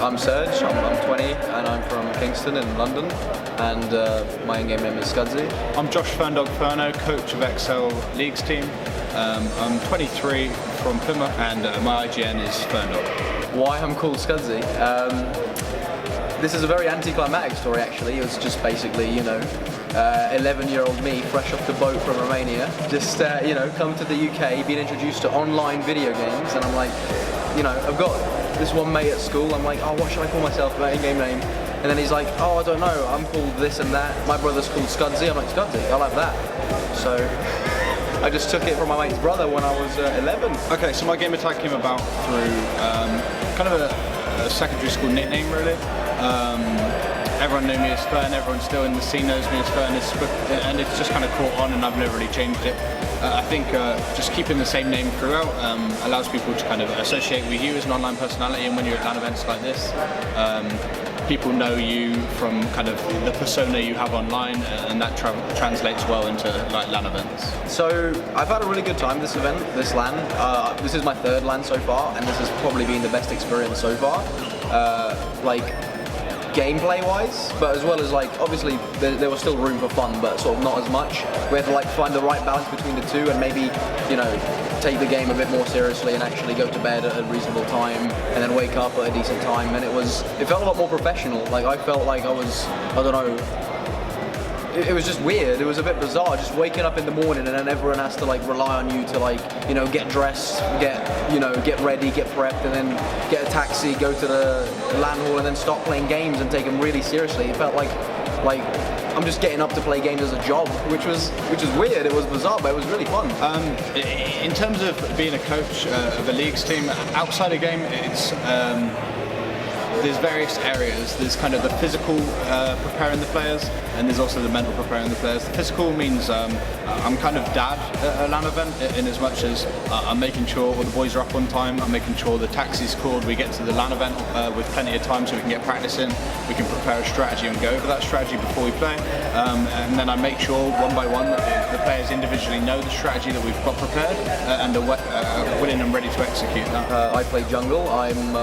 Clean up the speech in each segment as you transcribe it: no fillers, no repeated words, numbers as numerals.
I'm Serge, I'm 20 and I'm from Kingston in London, and my in-game name is Skudzy. I'm Josh Furndog, coach of exceL Leagues team. I'm 23 from Plymouth and my IGN is Furndog. Why I'm called Skudzy? This is a very anticlimactic story actually. It was just basically, 11-year-old me, fresh off the boat from Romania, just, come to the UK, being introduced to online video games, and I'm like, I've got this one mate at school, I'm like, oh, what should I call myself, my in-game name? And then he's like, oh, I don't know, I'm called this and that. My brother's called Skudzy. I'm like, Skudzy, I like that. So I just took it from my mate's brother when I was 11. Okay, so my gamertag came about through kind of a secondary school nickname, really. Everyone knew me as Fern, everyone still in the scene knows me as Fern, and it's just kind of caught on and I've never really changed it. I think just keeping the same name throughout allows people to kind of associate with you as an online personality, and when you're at LAN events like this, people know you from kind of the persona you have online, and that translates well into like LAN events. So I've had a really good time this event, this LAN. This is my third LAN so far, and this has probably been the best experience so far. Gameplay wise, but as well as obviously there was still room for fun, but sort of not as much. We had to find the right balance between the two, and maybe take the game a bit more seriously and actually go to bed at a reasonable time and then wake up at a decent time, and it felt a lot more professional. I felt like I was, I don't know, it was just weird. It was a bit bizarre, just waking up in the morning and then everyone has to rely on you to get dressed, get ready, get prepped, and then get a taxi, go to the LAN hall, and then start playing games and take them really seriously. It felt like I'm just getting up to play games as a job, which is weird. It was bizarre, but it was really fun. In terms of being a coach of a leagues team, outside a game, it's there's various areas. There's kind of the physical preparing the players, and there's also the mental preparing the players. The physical means I'm kind of dad at a LAN event, in as much as I'm making sure all the boys are up on time, I'm making sure the taxi's called, we get to the LAN event with plenty of time so we can get practice in, we can prepare a strategy and go over that strategy before we play, and then I make sure one by one that the players individually know the strategy that we've got prepared and are willing and ready to execute that. I play jungle. I'm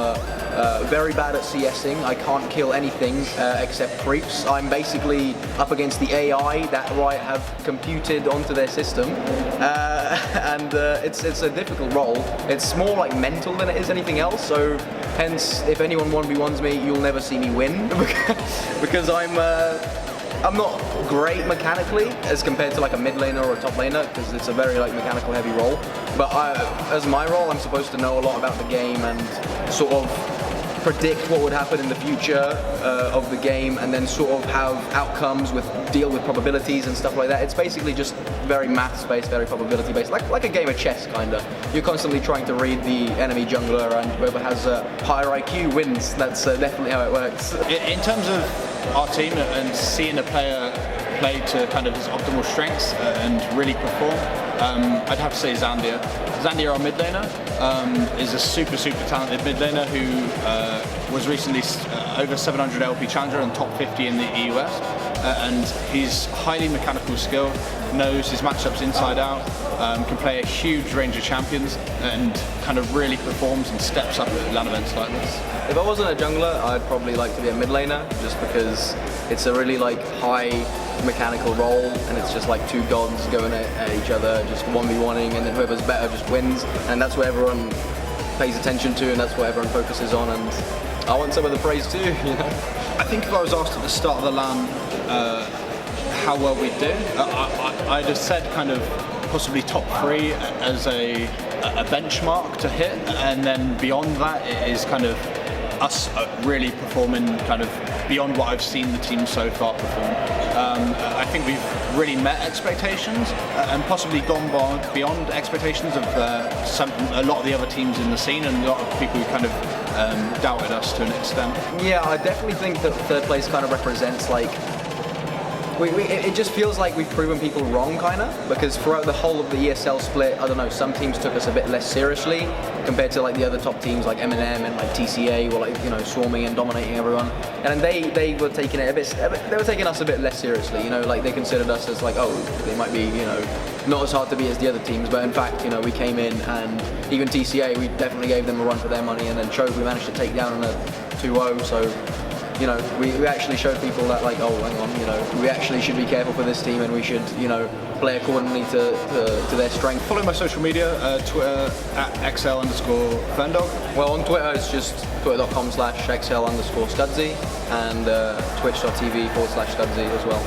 very bad at CSing. I can't kill anything except creeps. I'm basically up against the AI that Riot have computed onto their system, and it's a difficult role. It's more mental than it is anything else, so hence if anyone 1v1s me, you'll never see me win because I'm not great mechanically as compared to a mid laner or a top laner, because it's a very mechanical heavy role, but as my role, I'm supposed to know a lot about the game and sort of predict what would happen in the future of the game, and then sort of have outcomes deal with probabilities and stuff like that. It's basically just very maths-based, very probability-based, like a game of chess, kind of. You're constantly trying to read the enemy jungler, and whoever has a higher IQ wins. That's definitely how it works. In terms of our team and seeing a player play to kind of his optimal strengths and really perform, I'd have to say Zhandia. Zhandia, our mid laner, is a super talented mid laner who was recently over 700 LP challenger and top 50 in the US, and he's highly mechanical skill, knows his matchups inside out, can play a huge range of champions, and kind of really performs and steps up at LAN events like this. If I wasn't a jungler, I'd probably like to be a mid laner, just because it's a really high mechanical role, and it's just two gods going at each other, just 1v1ing, and then whoever's better just wins, and that's what everyone pays attention to, and that's what everyone focuses on, and I want some of the praise too, I think if I was asked at the start of the LAN how well we do, I'd have said kind of possibly top 3 as a benchmark to hit, and then beyond that it is kind of us really performing kind of beyond what I've seen the team so far perform. I think we've really met expectations and possibly gone beyond expectations of a lot of the other teams in the scene, and a lot of people who kind of doubted us to an extent. Yeah, I definitely think that third place kind of represents it just feels like we've proven people wrong, kind of, because throughout the whole of the ESL split, I don't know, some teams took us a bit less seriously compared to the other top teams like M&M and TCA were swarming and dominating everyone, and they were taking it they were taking us a bit less seriously, they considered us as oh, they might be not as hard to beat as the other teams, but in fact we came in, and even TCA, we definitely gave them a run for their money, and then Chove we managed to take down in a 2-0. So, you know, we actually showed people that, like, oh, hang on, you know, we actually should be careful for this team, and we should, you know, play accordingly to their strength. Follow my social media, Twitter at exceL_Furndog. Well, on Twitter it's just twitter.com/exceL_Skudzy and twitch.tv/Skudzy as well.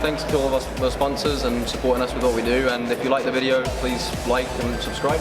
Thanks to all of us, the sponsors, and supporting us with what we do. And if you like the video, please like and subscribe.